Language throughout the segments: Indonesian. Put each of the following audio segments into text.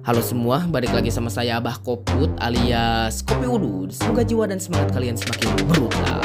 Halo semua, balik lagi sama saya Abah Koput alias Kopi Udu. Semoga jiwa dan semangat kalian semakin brutal.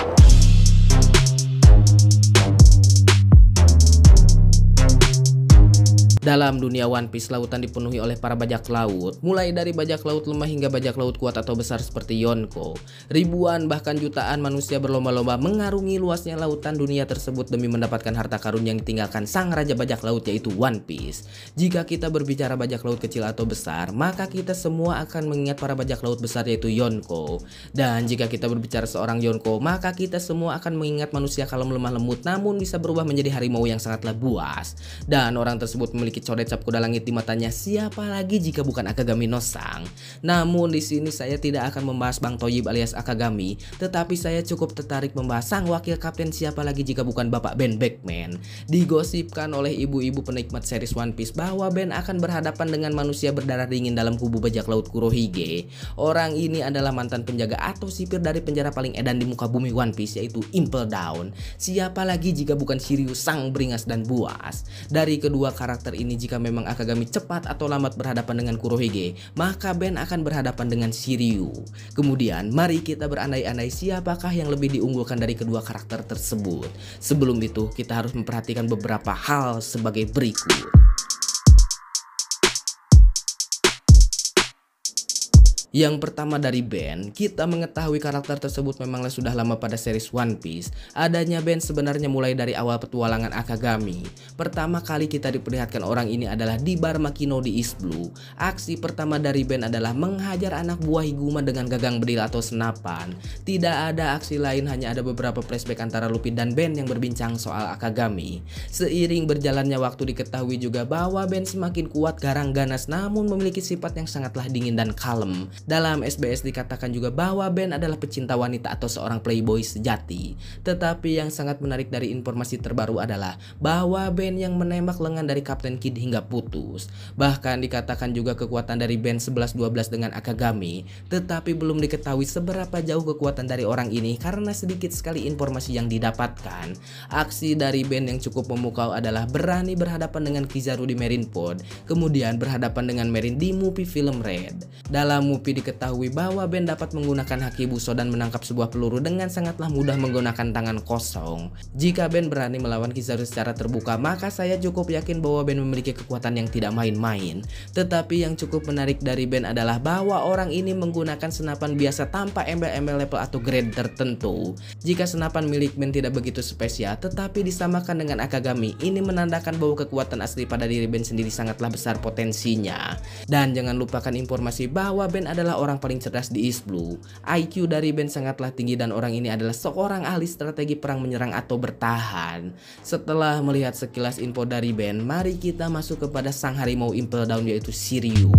Dalam dunia One Piece, lautan dipenuhi oleh para bajak laut. Mulai dari bajak laut lemah hingga bajak laut kuat atau besar seperti Yonko. Ribuan bahkan jutaan manusia berlomba-lomba mengarungi luasnya lautan dunia tersebut demi mendapatkan harta karun yang ditinggalkan sang raja bajak laut, yaitu One Piece. Jika kita berbicara bajak laut kecil atau besar, maka kita semua akan mengingat para bajak laut besar, yaitu Yonko. Dan jika kita berbicara seorang Yonko, maka kita semua akan mengingat manusia kalem lemah lembut namun bisa berubah menjadi harimau yang sangatlah buas. Dan orang tersebut memiliki coret cap kuda langit di matanya, siapa lagi jika bukan Akagami no Sang. Namun di sini saya tidak akan membahas Bang Toyib alias Akagami, tetapi saya cukup tertarik membahas sang wakil kapten, siapa lagi jika bukan Bapak Ben Beckman. Digosipkan oleh ibu-ibu penikmat series One Piece bahwa Ben akan berhadapan dengan manusia berdarah dingin dalam kubu bajak laut Kurohige. Orang ini adalah mantan penjaga atau sipir dari penjara paling edan di muka bumi One Piece, yaitu Impel Down. Siapa lagi jika bukan Shiryu sang beringas dan buas. Dari kedua karakter ini, jika memang Akagami cepat atau lambat berhadapan dengan Kurohige, maka Ben akan berhadapan dengan Shiryu. Kemudian mari kita berandai-andai siapakah yang lebih diunggulkan dari kedua karakter tersebut. Sebelum itu kita harus memperhatikan beberapa hal sebagai berikut. Yang pertama dari Ben, kita mengetahui karakter tersebut memanglah sudah lama pada series One Piece. Adanya Ben sebenarnya mulai dari awal petualangan Akagami. Pertama kali kita diperlihatkan orang ini adalah di Bar Makino di East Blue. Aksi pertama dari Ben adalah menghajar anak buah Higuma dengan gagang bedil atau senapan. Tidak ada aksi lain, hanya ada beberapa flashback antara Luffy dan Ben yang berbincang soal Akagami. Seiring berjalannya waktu diketahui juga bahwa Ben semakin kuat, garang ganas, namun memiliki sifat yang sangatlah dingin dan kalem. Dalam SBS dikatakan juga bahwa Ben adalah pecinta wanita atau seorang playboy sejati. Tetapi yang sangat menarik dari informasi terbaru adalah bahwa Ben yang menembak lengan dari Kapten Kid hingga putus. Bahkan dikatakan juga kekuatan dari Ben 11-12 dengan Akagami. Tetapi belum diketahui seberapa jauh kekuatan dari orang ini karena sedikit sekali informasi yang didapatkan. Aksi dari Ben yang cukup memukau adalah berani berhadapan dengan Kizaru di Marineford, kemudian berhadapan dengan Marine di movie film Red. Dalam movie diketahui bahwa Ben dapat menggunakan haki buso dan menangkap sebuah peluru dengan sangatlah mudah menggunakan tangan kosong. Jika Ben berani melawan Kizaru secara terbuka, maka saya cukup yakin bahwa Ben memiliki kekuatan yang tidak main-main. Tetapi yang cukup menarik dari Ben adalah bahwa orang ini menggunakan senapan biasa tanpa embel-embel level atau grade tertentu. Jika senapan milik Ben tidak begitu spesial tetapi disamakan dengan Akagami, ini menandakan bahwa kekuatan asli pada diri Ben sendiri sangatlah besar potensinya. Dan jangan lupakan informasi bahwa Ben adalah orang paling cerdas di East Blue. IQ dari Ben sangatlah tinggi dan orang ini adalah seorang ahli strategi perang menyerang atau bertahan. Setelah melihat sekilas info dari Ben, mari kita masuk kepada sang harimau Impel Down, yaitu Shiryu.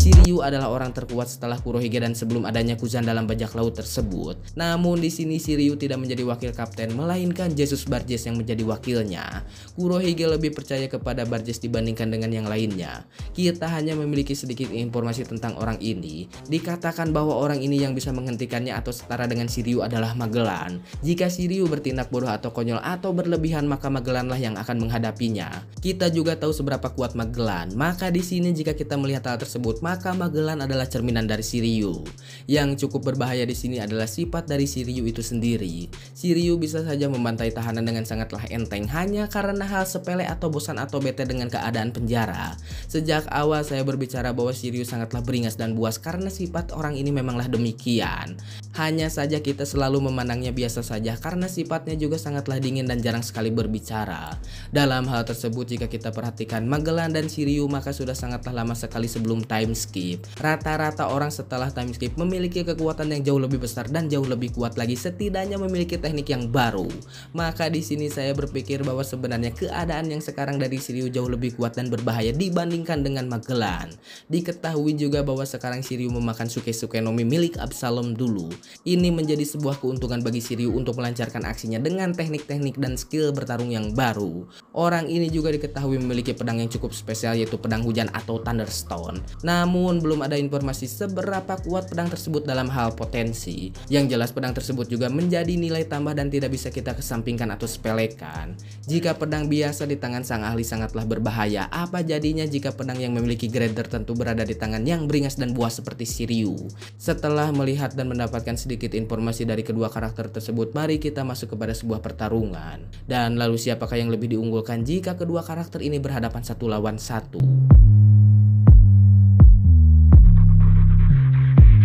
Shiryu adalah orang terkuat setelah Kurohige dan sebelum adanya Kuzan dalam bajak laut tersebut. Namun di sini Shiryu tidak menjadi wakil kapten, melainkan Jesus Barges yang menjadi wakilnya. Kurohige lebih percaya kepada Barges dibandingkan dengan yang lainnya. Kita hanya memiliki sedikit informasi tentang orang ini. Dikatakan bahwa orang ini yang bisa menghentikannya atau setara dengan Shiryu adalah Magellan. Jika Shiryu bertindak bodoh atau konyol atau berlebihan, maka Magellanlah yang akan menghadapinya. Kita juga tahu seberapa kuat Magellan. Maka di sini jika kita melihat hal tersebut, maka Magellan adalah cerminan dari Shiryu. Yang cukup berbahaya di sini adalah sifat dari Shiryu itu sendiri. Shiryu bisa saja membantai tahanan dengan sangatlah enteng hanya karena hal sepele atau bosan atau bete dengan keadaan penjara. Sejak awal saya berbicara bahwa Shiryu sangatlah beringas dan buas karena sifat orang ini memanglah demikian. Hanya saja kita selalu memandangnya biasa saja karena sifatnya juga sangatlah dingin dan jarang sekali berbicara. Dalam hal tersebut jika kita perhatikan Magellan dan Shiryu, maka sudah sangatlah lama sekali sebelum time skip. Rata-rata orang setelah time skip memiliki kekuatan yang jauh lebih besar dan jauh lebih kuat lagi, setidaknya memiliki teknik yang baru. Maka di sini saya berpikir bahwa sebenarnya keadaan yang sekarang dari Shiryu jauh lebih kuat dan berbahaya dibandingkan dengan Magellan. Diketahui juga bahwa sekarang Shiryu memakan Suke-Suke no Mi milik Absalom dulu. Ini menjadi sebuah keuntungan bagi Shiryu untuk melancarkan aksinya dengan teknik-teknik dan skill bertarung yang baru. Orang ini juga diketahui memiliki pedang yang cukup spesial, yaitu pedang hujan atau Thunderstone. Namun belum ada informasi seberapa kuat pedang tersebut dalam hal potensi. Yang jelas pedang tersebut juga menjadi nilai tambah dan tidak bisa kita kesampingkan atau sepelekan. Jika pedang biasa di tangan sang ahli sangatlah berbahaya, apa jadinya jika pedang yang memiliki grade tertentu berada di tangan yang beringas dan buas seperti Shiryu? Setelah melihat dan mendapatkan sedikit informasi dari kedua karakter tersebut, mari kita masuk kepada sebuah pertarungan. Dan lalu siapakah yang lebih diunggulkan jika kedua karakter ini berhadapan satu lawan satu?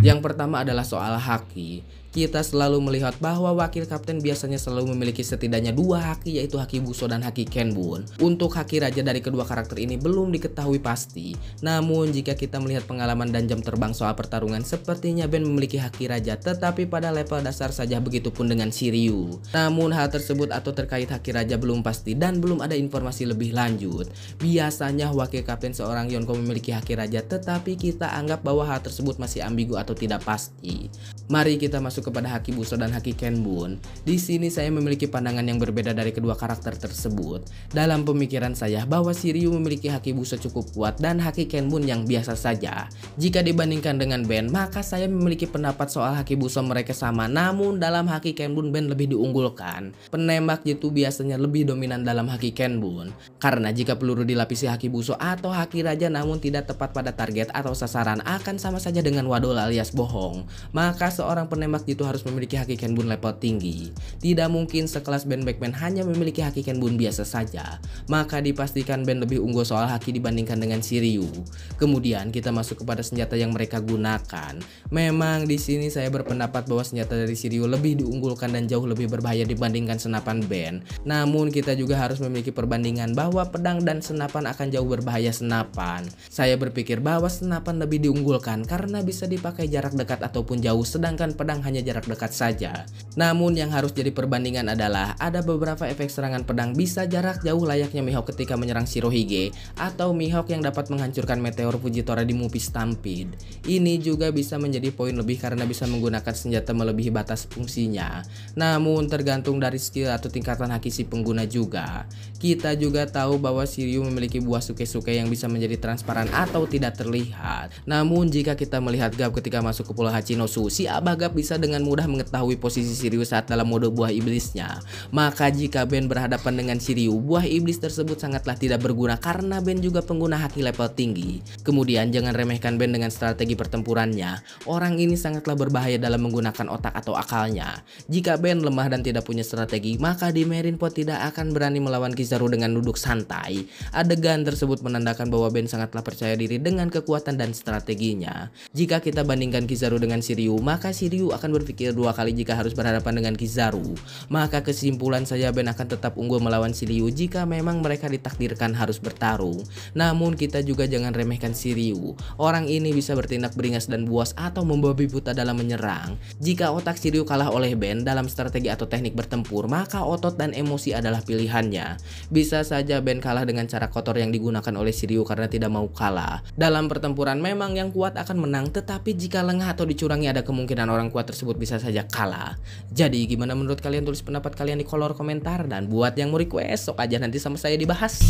Yang pertama adalah soal haki. Kita selalu melihat bahwa wakil kapten biasanya selalu memiliki setidaknya dua haki, yaitu haki Buso dan haki Kenbun. Untuk haki raja dari kedua karakter ini belum diketahui pasti. Namun jika kita melihat pengalaman dan jam terbang soal pertarungan, sepertinya Ben memiliki haki raja, tetapi pada level dasar saja, begitupun dengan Shiryu. Namun hal tersebut atau terkait haki raja belum pasti dan belum ada informasi lebih lanjut. Biasanya wakil kapten seorang Yonko memiliki haki raja, tetapi kita anggap bahwa hal tersebut masih ambigu atau tidak pasti. Mari kita masuk kepada haki Buso dan haki Kenbun. Di sini saya memiliki pandangan yang berbeda dari kedua karakter tersebut. Dalam pemikiran saya bahwa Shiryu memiliki haki Buso cukup kuat dan haki Kenbun yang biasa saja. Jika dibandingkan dengan Ben, maka saya memiliki pendapat soal haki Buso mereka sama, namun dalam haki Kenbun Ben lebih diunggulkan. Penembak jitu biasanya lebih dominan dalam haki Kenbun, karena jika peluru dilapisi haki Buso atau haki raja namun tidak tepat pada target atau sasaran, akan sama saja dengan wadol alias bohong. Maka seorang penembak itu harus memiliki haki Kenbun level tinggi. Tidak mungkin sekelas Ben Beckman hanya memiliki haki Kenbun biasa saja. Maka dipastikan Ben lebih unggul soal haki dibandingkan dengan Shiryu. Kemudian kita masuk kepada senjata yang mereka gunakan. Memang di sini saya berpendapat bahwa senjata dari Shiryu lebih diunggulkan dan jauh lebih berbahaya dibandingkan senapan Ben. Namun kita juga harus memiliki perbandingan bahwa pedang dan senapan akan jauh berbahaya senapan. Saya berpikir bahwa senapan lebih diunggulkan karena bisa dipakai jarak dekat ataupun jauh, sedangkan pedang hanya jarak dekat saja. Namun yang harus jadi perbandingan adalah ada beberapa efek serangan pedang bisa jarak jauh layaknya Mihawk ketika menyerang Shirohige, atau Mihawk yang dapat menghancurkan meteor Fujitora di movie Stampede. Ini juga bisa menjadi poin lebih karena bisa menggunakan senjata melebihi batas fungsinya. Namun tergantung dari skill atau tingkatan haki si pengguna juga. Kita juga tahu bahwa Shiryu memiliki buah suke-suke yang bisa menjadi transparan atau tidak terlihat. Namun jika kita melihat Gap ketika masuk ke Pulau Hachinosu, si Abah Gap bisa dengan mudah mengetahui posisi Shiryu saat dalam mode buah iblisnya. Maka jika Ben berhadapan dengan Shiryu, buah iblis tersebut sangatlah tidak berguna karena Ben juga pengguna haki level tinggi. Kemudian jangan remehkan Ben dengan strategi pertempurannya. Orang ini sangatlah berbahaya dalam menggunakan otak atau akalnya. Jika Ben lemah dan tidak punya strategi, maka di Marineford tidak akan berani melawan Kizaru dengan duduk santai. Adegan tersebut menandakan bahwa Ben sangatlah percaya diri dengan kekuatan dan strateginya. Jika kita bandingkan Kizaru dengan Shiryu, maka Shiryu akan berpikir dua kali jika harus berhadapan dengan Kizaru. Maka kesimpulan saya, Ben akan tetap unggul melawan Shiryu jika memang mereka ditakdirkan harus bertarung. Namun kita juga jangan remehkan Shiryu. Orang ini bisa bertindak beringas dan buas atau membabi buta dalam menyerang. Jika otak Shiryu kalah oleh Ben dalam strategi atau teknik bertempur, maka otot dan emosi adalah pilihannya. Bisa saja Ben kalah dengan cara kotor yang digunakan oleh Shiryu karena tidak mau kalah. Dalam pertempuran memang yang kuat akan menang, tetapi jika lengah atau dicurangi ada kemungkinan orang kuat tersebut bisa saja kalah. Jadi gimana menurut kalian? Tulis pendapat kalian di kolom komentar, dan buat yang mau request sok aja nanti sama saya dibahas.